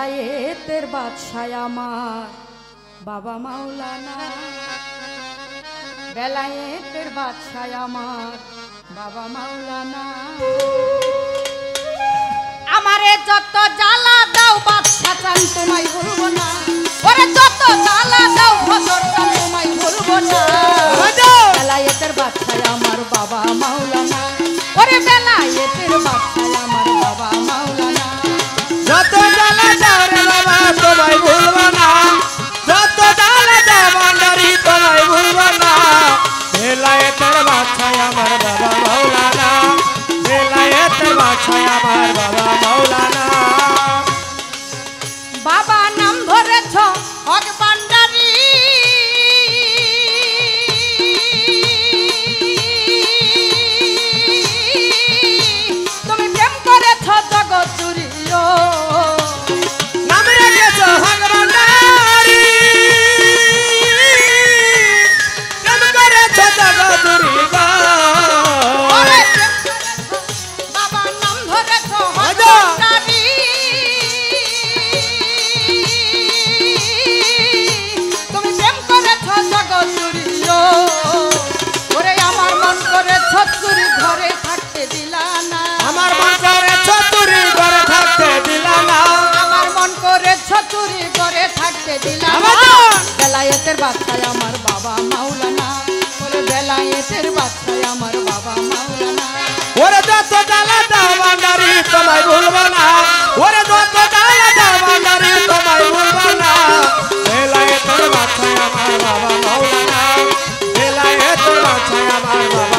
বেলায়েতের বাদশাহ আমার বাবা মাওলানা, বেলায়েতের বাদশাহ আমার বাবা মাওলানা। আমারে যত জ্বালা দাও বাদশাহ চান তোমায় ভুলবো না, ওরে যত জ্বালা দাও ভজর চান তোমায় ভুলবো না। বেলায়েতের বাদশাহ আমার বাবা মাওলানা, ওরে বেলায়েতের বাদশাহ আমার বাবা মাওলানা। যত জ্বালা দাও রে বাবা তোমায় ভুলবো না, যত জ্বালা দাও ভান্ডারি তোমায় ভুলবো না। বেলায়েতের বাদশাহ আমার বাবা মাওলানা, বেলায়েতের বাদশাহ আমার বাবা মাওলানা। বাবা নাম ধরেছ হক ভান্ডারি, তুমি প্রেম করেছ জগৎ জুড়িও, নাম রেখেছ হক ভান্ডারি, প্রেম করেছ জগৎ জুড়িবা। ওরে প্রেম করেছ, বাবা নাম ধরেছ হক ভান্ডারি, তুমি প্রেম করেছ জগৎ জুড়িও। ওরে আমার মন করেছ চুরি ঘরে থাকতে দিলা না, আমার মন করেছ চুরি ঘরে থাকতে দিলা না, আমার মন করেছ চুরি ঘরে থাকতে দিলা না। বেলায়েতের বাদশাহ আমার বাবা মাওলানা, ওরে বেলায়েতের বাদশাহ আমার বাবা মাওলানা। ওরে যত জ্বালা দাও ভান্ডারি তোমায় ভুলবো না, ওরে যত জ্বালা দাও ভান্ডারি তোমায় ভুলবো না। বেলায়েতের বাদশাহ আমার বাবা মাওলানা, বেলায়েতের বাদশাহ আমার বাবা